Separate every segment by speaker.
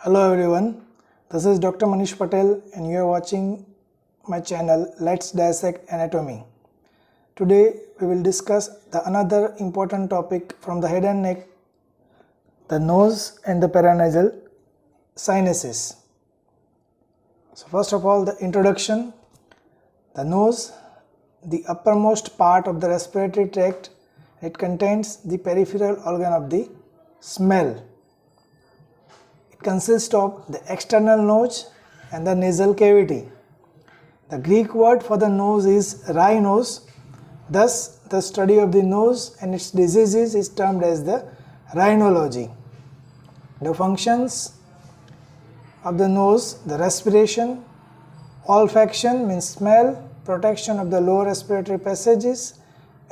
Speaker 1: Hello everyone, this is Dr. Manish Patel and you are watching my channel Let's Dissect Anatomy. Today we will discuss another important topic from the head and neck, the nose and the paranasal sinuses. So first of all, the introduction. The nose, the uppermost part of the respiratory tract, it contains the peripheral organ of the smell. Consists of the external nose and the nasal cavity. The Greek word for the nose is rhinos. Thus, the study of the nose and its diseases is termed as the rhinology. The functions of the nose: the respiration, olfaction means smell, protection of the lower respiratory passages,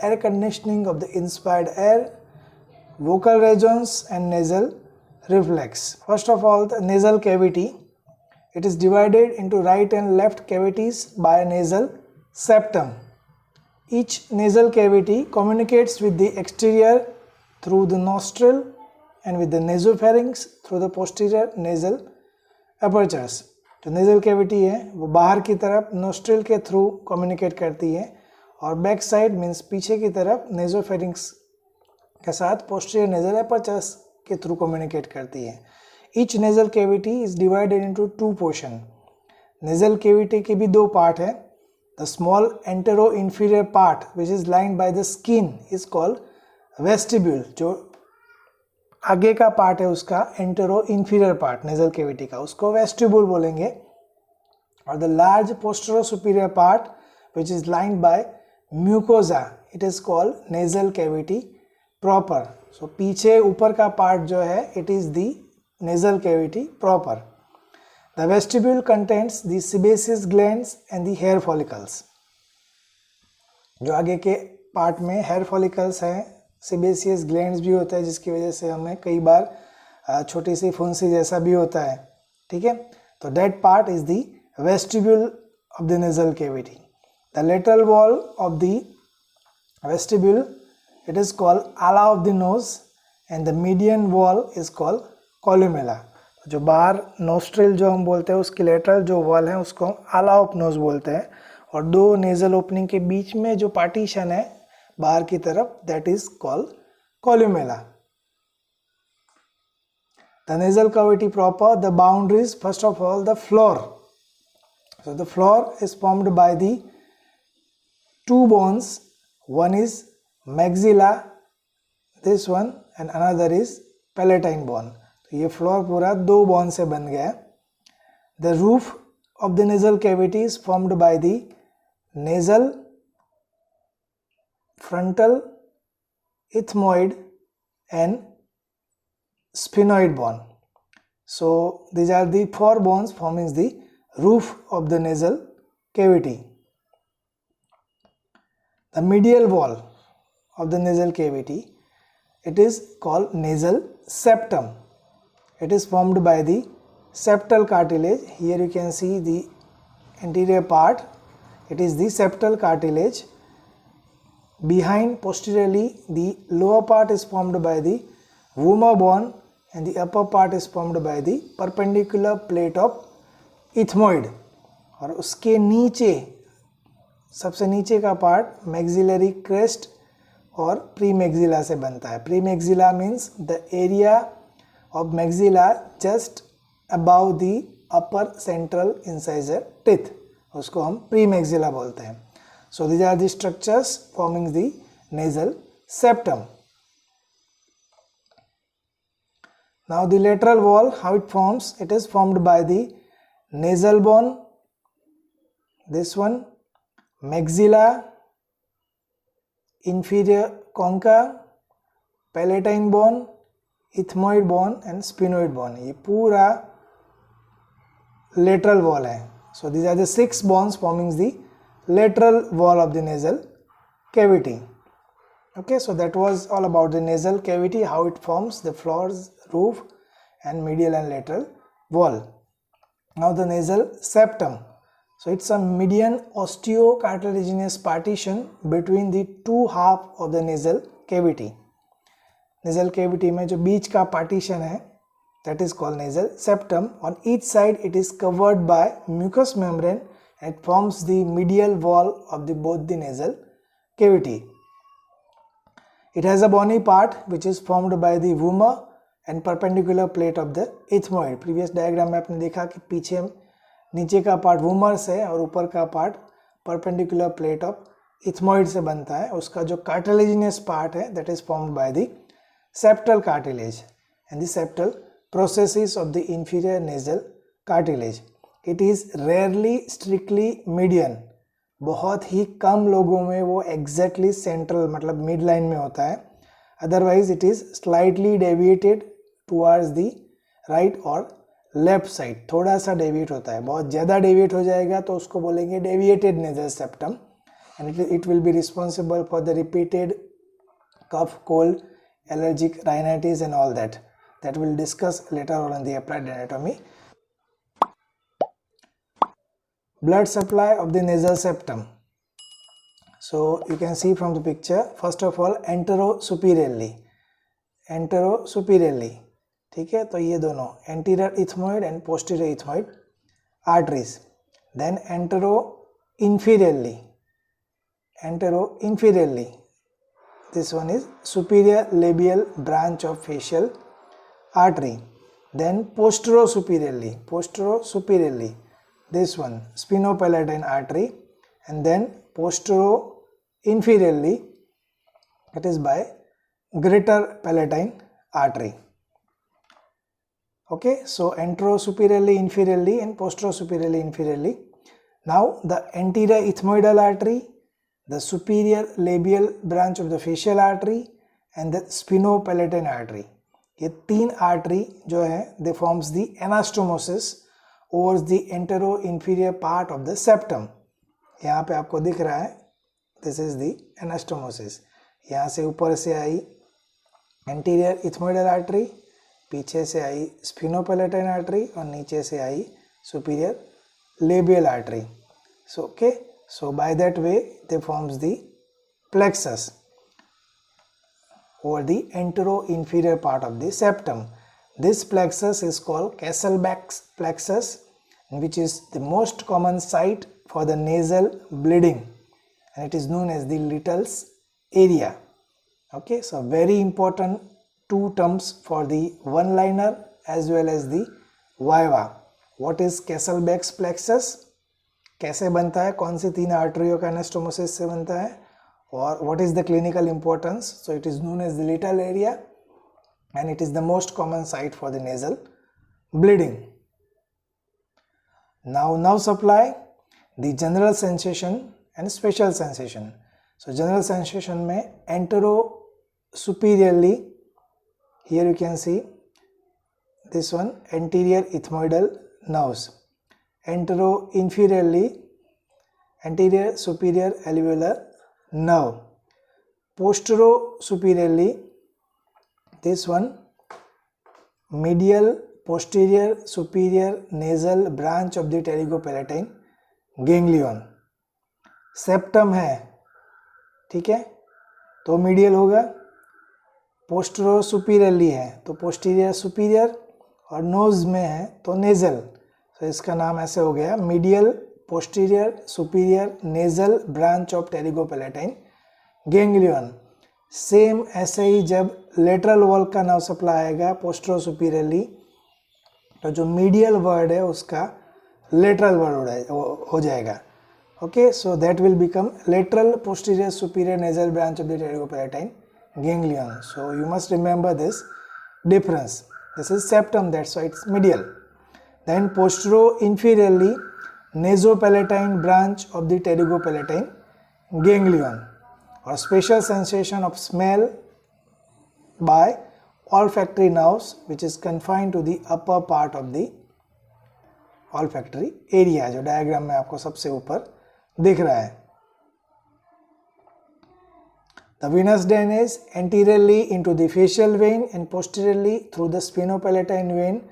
Speaker 1: air conditioning of the inspired air, vocal resonance and nasal reflex. First of all, the nasal cavity. It is divided into right and left cavities by a nasal septum. Each nasal cavity communicates with the exterior through the nostril and with the nasopharynx through the posterior nasal apertures. जो nasal cavity है वो बाहर की तरफ nostril के through communicate करती है और back side means पीछे की तरफ nasopharynx के साथ posterior nasal apertures के थ्रू कम्युनिकेट करती है. Each nasal cavity is divided into two portion. Nasal cavity के भी दो पार्ट है. The small antero inferior part which is lined by the skin is called vestibule. जो आगे का पार्ट है उसका antero inferior part nasal cavity का, उसको वेस्टिब्यूल बोलेंगे. और the large postero superior part which is lined by mucosa, it is called nasal cavity proper. सो पीछे ऊपर का पार्ट जो है it is the nasal cavity proper. The vestibule contents the sebaceous glands and the hair follicles. जो आगे के part में hair follicles हैं, सीबेसियस ग्लैंड्स भी होता है जिसकी वजह से हमें कई बार छोटी सी फुंसी जैसा भी होता है. ठीक है, तो that part is the vestibule of the nasal cavity. The lateral wall of the vestibule, it is called ala of the nose and the median wall is called columella. जो बाहर nostril जो हम बोलते हैं उसकी lateral जो wall है उसको हम ala of nose बोलते हैं, और दो nasal opening के बीच में जो partition है बाहर की तरफ that is called columella. The nasal cavity proper, the boundaries, first of all the floor. So the floor is formed by the two bones. One is maxilla, this one, and another is palatine bone. तो ये floor पूरा दो bone से बन गया है. The roof of the nasal cavity is formed by the nasal, frontal, ethmoid and sphenoid bone. So these are the four bones forming the roof of the nasal cavity. The medial wall of the nasal cavity, it is called nasal septum. It is formed by the septal cartilage. Here you can see the anterior part. It is the septal cartilage. Behind, posteriorly, the lower part is formed by the vomer bone and the upper part is formed by the perpendicular plate of ethmoid. और उसके नीचे, सबसे नीचे का part maxillary crest और pre maxilla से बनता है. Pre maxilla means the area of maxilla just above the upper central incisor teeth, उसको हम प्री मैक्सिला बोलते हैं. So these are the structures forming the nasal septum. Now the lateral wall, how it forms, it is formed by the nasal bone, this one, maxilla, inferior concha, palatine bone, ethmoid bone and sphenoid bone. ये पूरा lateral wall है. So these are the 6 bones forming the lateral wall of the nasal cavity. Okay, so that was all about the nasal cavity, how it forms, the floors, roof and medial and lateral wall. Now the nasal septum. So it's a median osteocartilaginous partition between the two half of the nasal cavity. nasal cavity में जो बीच का partition है that is called nasal septum. On each side it is covered by mucous membrane and it forms the medial wall of both the nasal cavity. It has a bony part which is formed by the vomer and perpendicular plate of the ethmoid. Previous diagram में आपने देखा कि पीछे नीचे का part vomer से और ऊपर का part perpendicular plate of ethmoid से बनता है. उसका जो कार्टिलेजिनस पार्ट है that is formed by the septal cartilage and the septal processes of the inferior nasal cartilage. It is rarely strictly median. बहुत ही कम लोगों में वो एग्जैक्टली सेंट्रल मतलब मिड लाइन में होता है. Otherwise it is slightly deviated towards the right और left side. थोड़ा सा डेविएट होता है. बहुत ज़्यादा डेविएट हो जाएगा तो उसको बोलेंगे deviated nasal septum and it will be responsible for the repeated cough, cold, allergic rhinitis and all that we'll discuss later on in the applied anatomy. Blood supply of the nasal septum. So you can see from the picture, first of all anterosuperiorly, ठीक है. तो ये दोनों anterior ethmoid and posterior ethmoid arteries. Then anteroinferiorly, this one is superior labial branch of facial artery. Then posterosuperiorly, this one spinopalatine artery. And then posteroinferiorly, that is by greater palatine artery. Okay, so anterosuperiorly, inferiorly and posterosuperiorly, inferiorly. Now the anterior ethmoidal artery, the superior labial branch of the facial artery and the spinopalatine artery. ये तीन artery जो है they forms the anastomosis over the anteroinferior part of the septum. यहाँ पे आपको दिख रहा है this is the anastomosis. यहाँ से ऊपर से आई anterior ethmoidal artery, पीछे से आई spinopalatine artery और नीचे से आई superior labial artery. So okay, so by that way they forms the plexus over the anteroinferior part of the septum. This plexus is called Kasselbach's plexus, which is the most common site for the nasal bleeding and it is known as the Little's area. Okay, so very important two terms for the one liner as well as the viva. What is Kasselbach's plexus? कैसे बनता है, कौन सी तीन आर्टरियों का anastomosis से बनता है और what is the clinical importance? So it is known as the Little area and it is the most common site for the nasal bleeding. Now supply the general sensation and special sensation. So general sensation में anterosuperiorly, here you can see this one anterior ethmoidal nerves. Anteroinferiorly, anterior superior alveolar nerve. Posterosuperiorly, this one medial posterior superior nasal branch of the pterygopalatine ganglion. Septum है, ठीक है, तो medial होगा. पोस्टेरोसुपीरियरली है तो posterior superior और knows में है तो नेजल. तो इसका नाम ऐसे हो गया medial posterior superior nasal branch of pterygopalatine ganglion. Same ऐसे ही जब लेटरल वॉल का नर्व सप्लाई आएगा पोस्टेरोसुपीरियरली तो जो मीडियल वर्ड है उसका लेटरल वर्ड हो जाएगा. Okay, so that will become lateral posterior superior nasal branch of the pterygopalatine ganglion. So you must remember this difference. This is septum, that's why it's medial. Then postero-inferiorly nasopalatine branch of the pterygopalatine ganglion, or special sensation of smell by olfactory nerves which is confined to the upper part of the olfactory area, जो diagram में आपको सबसे ऊपर दिख रहा है. The venous drainage anteriorly into the facial vein and posteriorly through the spinopalatine vein,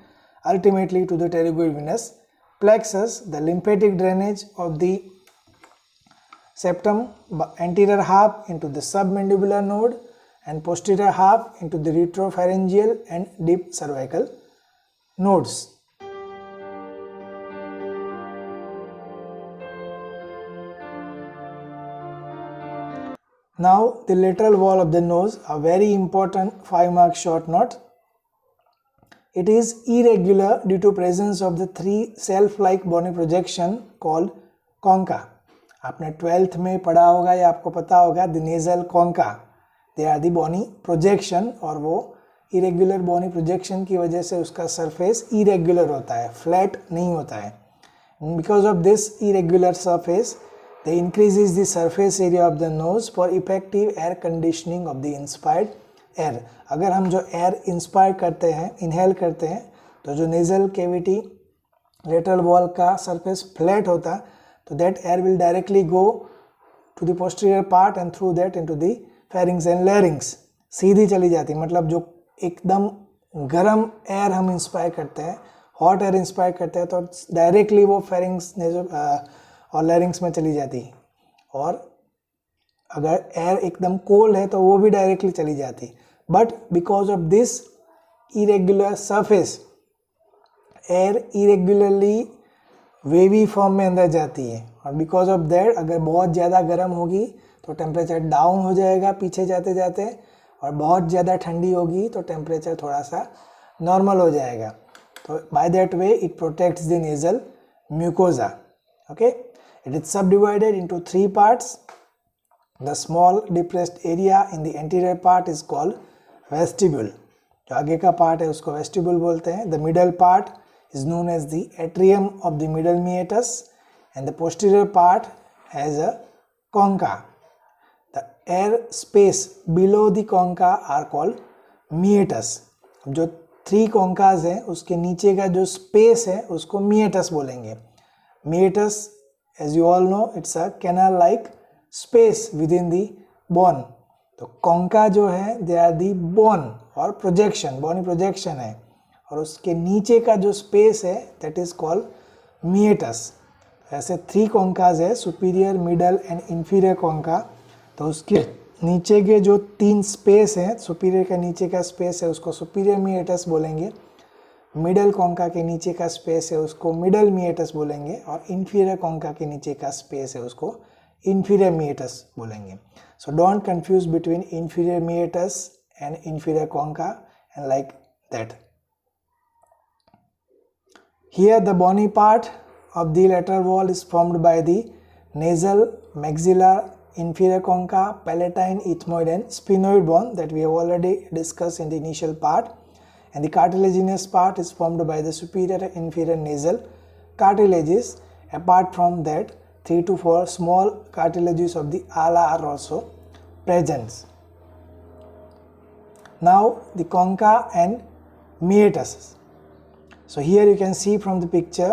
Speaker 1: ultimately to the pterygoid venous plexus. The lymphatic drainage of the septum, anterior half into the submandibular node and posterior half into the retropharyngeal and deep cervical nodes. Now the lateral wall of the nose, a very important 5-mark short note. It is irregular due to presence of the 3 self-like bony projection called concha. आपने 12th में पढ़ा होगा या आपको पता होगा the nasal concha. They are the bony projection और वो irregular bony projection की वजह से उसका surface irregular होता है, flat नहीं होता है. Because of this irregular surface, they increases the surface area of the nose for effective air conditioning of the inspired air. अगर हम जो air inspire करते हैं, inhale करते हैं, तो जो nasal cavity lateral wall का surface flat होता, तो that air will directly go to the posterior part and through that into the pharynx and larynx. सीधी चली जाती, मतलब जो एकदम गर्म air हम inspire करते हैं, hot air inspire करते हैं, तो directly वो pharynx और larynx में चली जाती. और अगर एयर एकदम कोल्ड है तो वो भी डायरेक्टली चली जाती. But because of this irregular surface air irregularly wavy form में अंदर जाती है. और बिकॉज ऑफ दैट अगर बहुत ज़्यादा गर्म होगी तो टेम्परेचर डाउन हो जाएगा पीछे जाते जाते, और बहुत ज़्यादा ठंडी होगी तो टेम्परेचर थोड़ा सा नॉर्मल हो जाएगा. तो by that way it protects the nasal mucosa. Okay, it is subdivided into 3 parts. The small depressed area in the anterior part is called vestibule. जो आगे का part है उसको vestibule बोलते हैं. The middle part is known as the atrium of the middle meatus and the posterior part has a concha. The air space below the concha are called meatus. जो 3 conchas हैं उसके नीचे का जो space है उसको meatus बोलेंगे. Meatus, as you all know, it's a canal-like space within the bone. तो concha जो है they are the bone और projection, bony projection है, और उसके नीचे का जो space है that is called meatus. ऐसे 3 conchas है, superior, middle and inferior concha. तो उसके नीचे के जो 3 space हैं, superior का नीचे का space है उसको superior meatus बोलेंगे, मिडल कॉन्का के नीचे का स्पेस है उसको मिडल मिएटस बोलेंगे, और इन्फीरियर कॉन्का के नीचे का स्पेस है उसको इन्फीरियर मिएटस बोलेंगे. So don't confuse between inferior meatus and inferior concha and like that. Here the bony part of the lateral wall is formed by the nasal, maxillary, inferior concha, palatine, ethmoid and sphenoid bone that we have already discussed in the initial part. And the cartilaginous part is formed by the superior and inferior nasal cartilages. Apart from that, 3 to 4 small cartilages of the ala are also present. Now the concha and meatus. So here you can see from the picture,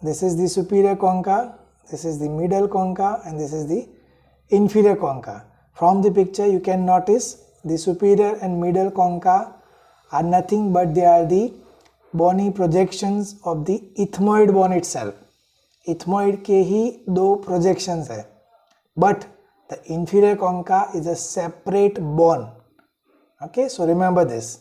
Speaker 1: this is the superior concha, this is the middle concha and this is the inferior concha. From the picture you can notice the superior and middle concha are nothing but they are the bony projections of the ethmoid bone itself. Ethmoid के ही 2 projections है, but the inferior concha is a separate bone. Okay, so remember this.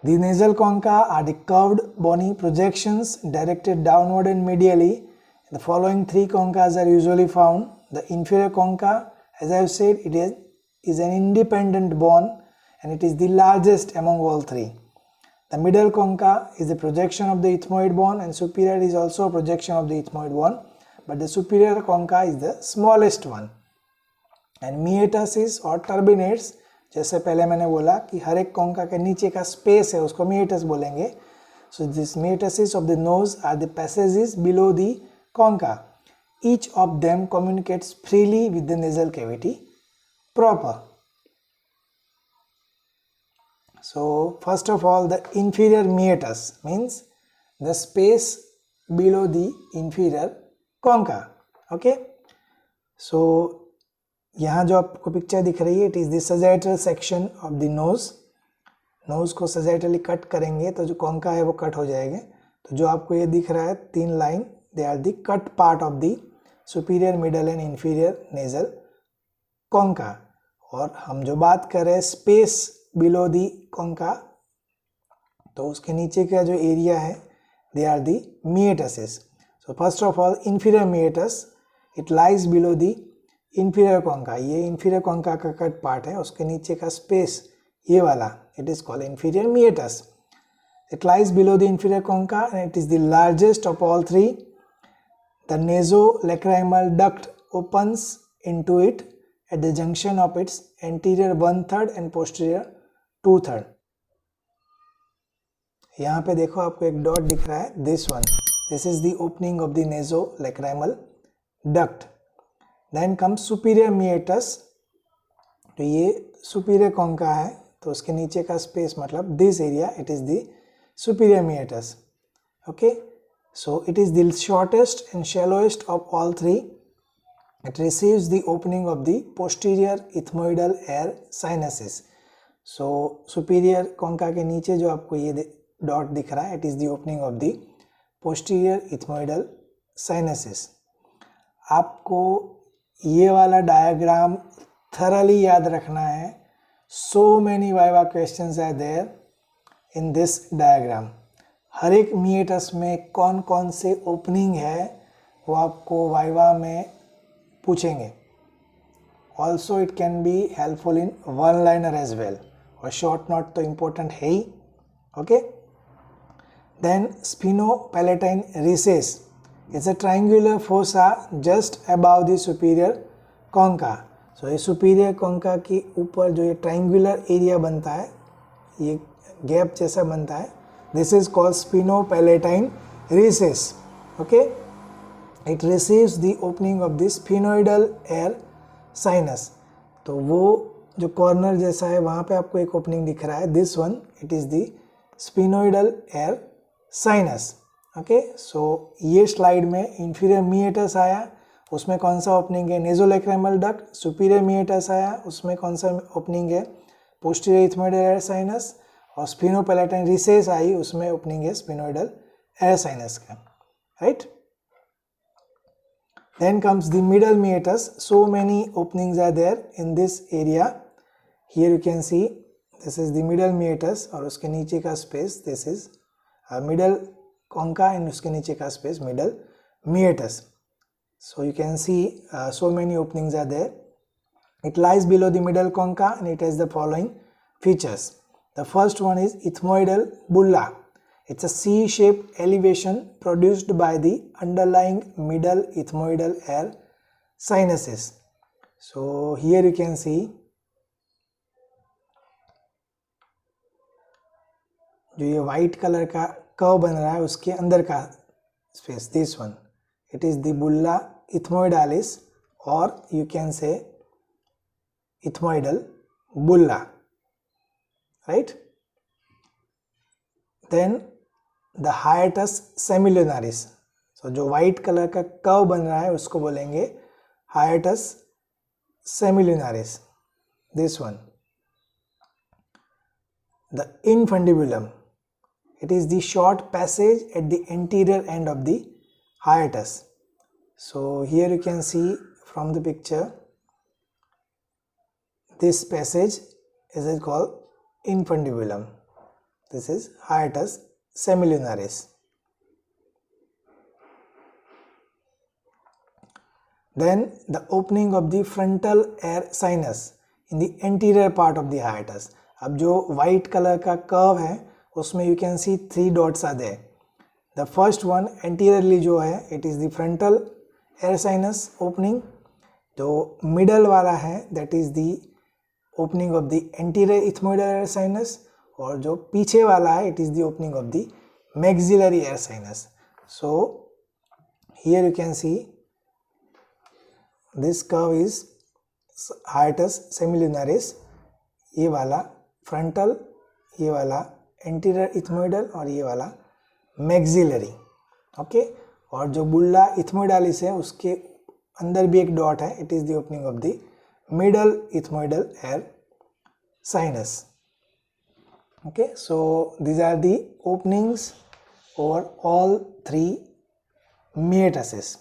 Speaker 1: The nasal concha are the curved bony projections directed downward and medially. The following 3 conchas are usually found. The inferior concha, as I have said, it is an independent bone and it is the largest among all 3. The middle concha is the projection of the ethmoid bone and superior is also a projection of the ethmoid bone, but the superior concha is the smallest one. And meatus or turbinates, जैसे पहले मैंने बोला कि हर एक concha के नीचे का space है उसको meatus बोलेंगे. So this meatuses of the nose are the passages below the concha. Each of them communicates freely with the nasal cavity proper. So first of all, the inferior meatus means the space below the inferior concha. Okay, so यहाँ जो आपको picture दिख रही है, it is the sagittal section of the nose. Nose को sagittally cut करेंगे तो जो कॉन्का है वो कट हो जाएंगे. तो जो आपको ये दिख रहा है 3 line, they are the cut part of the superior, middle and inferior nasal concha. और हम जो बात कर रहे हैं स्पेस below the concha, तो उसके नीचे का जो एरिया है they are the meatus's. So first of all inferior meatus, it lies below the inferior concha. ये inferior concha का कट पार्ट है, उसके नीचे का स्पेस ये वाला, it is called inferior meatus. It lies below the inferior concha and it is the largest of all three. The nasolacrimal duct opens into it at the junction of its anterior 1/3 and posterior 2/3. यहाँ पे देखो आपको एक dot दिख रहा है, this one. This is the opening of the nasolacrimal duct. Then comes superior meatus. तो ये superior concha है, तो उसके नीचे का स्पेस मतलब this area, it is the superior meatus. Okay, so it is the shortest and shallowest of all three. It receives the opening of the posterior ethmoidal air sinuses. So superior concha के नीचे जो आपको ये dot दिख रहा है, it is the opening of the posterior ethmoidal sinuses. आपको ये वाला डायग्राम thoroughly याद रखना है. So many viva questions are there in this diagram. हर एक मीएटस में कौन कौन से ओपनिंग है वो आपको वाइवा में पूछेंगे. Also it can be helpful in one liner as well, और शॉर्ट नोट तो इम्पोर्टेंट है ही. Okay, then sphenopalatine recess it's a triangular fossa just above the superior concha. So ये सुपीरियर कॉन्का के ऊपर जो ये ट्रायंगुलर एरिया बनता है, ये गैप जैसा बनता है, this is called spinopalatine recess. Okay, it receives the opening of the sphenoidal air sinus. तो वो जो कॉर्नर जैसा है वहाँ पे आपको एक ओपनिंग दिख रहा है, this one, it is the sphenoidal air sinus. Okay, so ये स्लाइड में inferior meatus आया, उसमें कौन सा ओपनिंग है, nasolacrimal duct. superior meatus आया, उसमें कौन सा ओपनिंग है, posterior ethmoidal air sinus. और स्पिनोपैलेटाइन रिसेस आई, उसमें ओपनिंग है स्पिनोइडल एयर साइनस का. Right, then comes the middle meatus. So many openings are there in this area. Here you can see this is the middle meatus और उसके नीचे का space this is middle concha and उसके नीचे का space middle meatus. So you can see so many openings are there. It lies below the middle concha and it has the following features. The first one is ethmoidal bulla. It's a C-shaped elevation produced by the underlying middle ethmoidal air sinuses. So here you can see जो ये white color का curve बन रहा है उसके अंदर का space, this one, it is the bulla ethmoidalis or you can say ethmoidal bulla. Right, then the hiatus semilunaris. So जो white color का कर्व बन रहा है उसको बोलेंगे hiatus semilunaris. This one, the infundibulum. It is the short passage at the anterior end of the hiatus. So here you can see from the picture, this passage is called infundibulum. This is hiatus semilunaris. Then the opening of the frontal air sinus in the anterior part of the hiatus. अब जो white color का curve है उसमें you can see 3 dots are there. The first one anteriorly जो है it is the frontal air sinus opening. जो middle वाला है that is the opening of the anterior ethmoidal air sinus. और जो पीछे वाला है it is the opening of the maxillary air sinus. So here you can see this curve is hiatus semilunaris. ये वाला frontal, ये वाला anterior ethmoidal और ये वाला maxillary. ओके, और जो बुल्ला ethmoidalis है उसके अंदर भी एक डॉट है, it is the opening of the middle ethmoidal air sinus. Okay, so these are the openings over all 3 meatuses.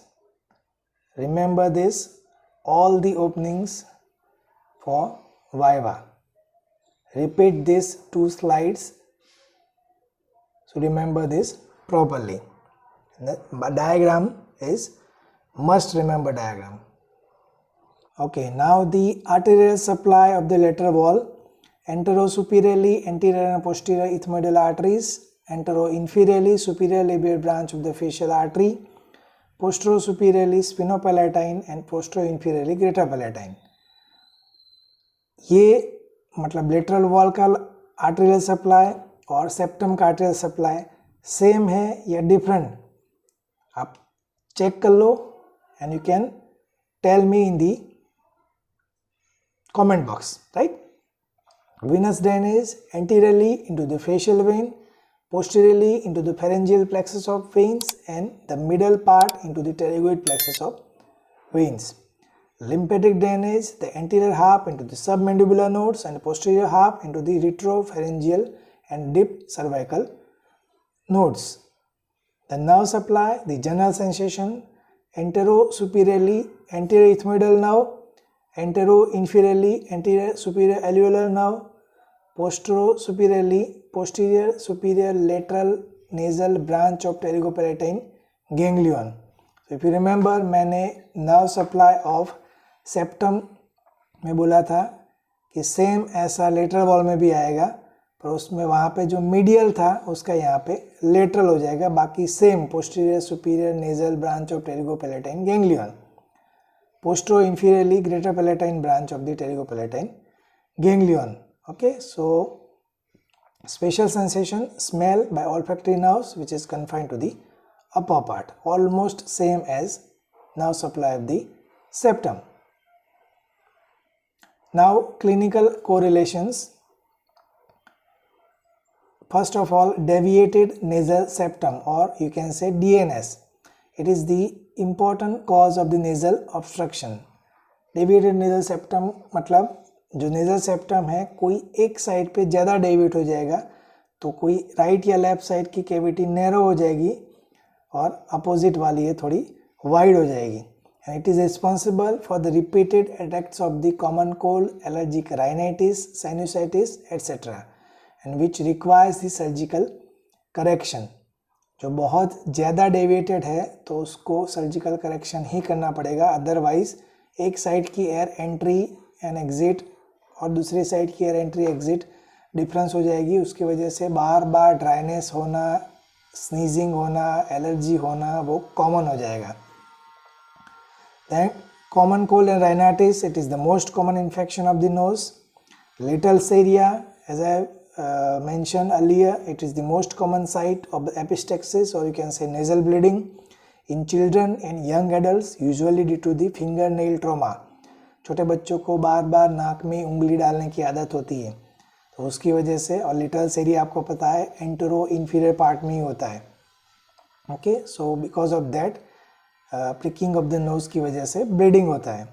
Speaker 1: Remember this, all the openings for viva. repeat these 2 slides. So remember this properly. The diagram is must remember diagram. Okay, now the arterial supply of the lateral wall. Anterosuperiorly, anterior and posterior ethmoidal arteries. Anteroinferiorly, superior labial branch of the facial artery. Posterosuperiorly, spinopalatine and posterior-inferiorly greater palatine. ये मतलब lateral wall का arterial supply और septum का arterial supply same है या different, आप check कर लो and you can tell me in the comment box, right? Venous drainage anteriorly into the facial vein, posteriorly into the pharyngeal plexus of veins, and the middle part into the pterygoid plexus of veins. Lymphatic drainage, the anterior half into the submandibular nodes and posterior half into the retropharyngeal and deep cervical nodes. The nerve supply, the general sensation, anterosuperiorly, anterior ethmoidal nerve, anteroinferiorly, anterior superior alveolar nerve, posterosuperiorly, posterior superior lateral nasal branch of pterygopalatine ganglion. So if you remember, मैंने nerve supply of septum में बोला था कि same ऐसा lateral wall में भी आएगा, पर उसमें वहाँ पे जो मीडियल था उसका यहाँ पे लेटरल हो जाएगा, बाकी same posterior superior nasal branch of pterygopalatine ganglion. Postero-inferiorly, greater palatine branch of the pterygopalatine ganglion. Okay, so spatial sensation, smell by olfactory nerves, which is confined to the upper part, almost same as nerve supply of the septum. Now clinical correlations. First of all, deviated nasal septum, or you can say DNS. It is the important cause of the nasal obstruction. Deviated nasal septum मतलब जो nasal septum है कोई एक side पे ज़्यादा deviate हो जाएगा, तो कोई राइट या लेफ्ट साइड की कैविटी नैरो हो जाएगी और अपोजिट वाली है थोड़ी वाइड हो जाएगी. And it is responsible for the repeated attacks of the common cold, allergic rhinitis, sinusitis, etc. and which requires the surgical correction. जो बहुत ज़्यादा डेविएटेड है तो उसको सर्जिकल करेक्शन ही करना पड़ेगा, अदरवाइज एक साइड की एयर एंट्री एंड एग्जिट और दूसरी साइड की एयर एंट्री एग्जिट डिफरेंस हो जाएगी, उसकी वजह से बार बार ड्राइनेस होना, स्नीजिंग होना, एलर्जी होना वो कॉमन हो जाएगा. Then common cold and rhinitis, it is the most common infection of the nose. Little's area, as I mentioned earlier, it is the most common site of the epistaxis, or you can say nasal bleeding in children and young adults, usually due to the fingernail trauma. छोटे बच्चों को बार बार नाक में उंगली डालने की आदत होती है, तो उसकी वजह से, और लिटल्स एरिया आपको पता है एंटेरो इंफीरियर पार्ट में ही होता है. Okay, so because of that pricking of the knows की वजह से ब्लीडिंग होता है.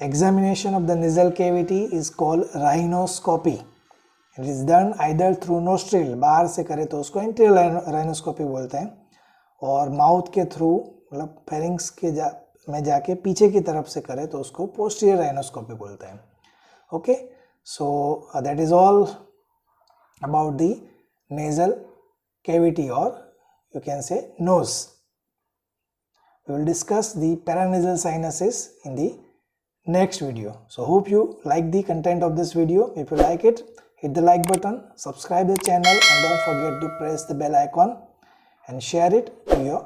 Speaker 1: Examination of the nasal cavity is called rhinoscopy. It is done either through nostril, बाहर से करे तो उसको एंटीरियर राइनोस्कोपी बोलते हैं, और माउथ के थ्रू मतलब फेरिंग्स के में जाके पीछे की तरफ से करे तो उसको पोस्टीरियर राइनोस्कोपी बोलते हैं. Okay, so that is all about the nasal cavity, और you can say nose. We will discuss the paranasal sinuses in the next video. So hope you like the content of this video. If you like it, hit the like button, subscribe the channel, and don't forget to press the bell icon and share it to your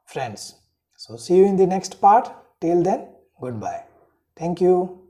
Speaker 1: friends. So see you in the next part. Till then, goodbye. Thank you.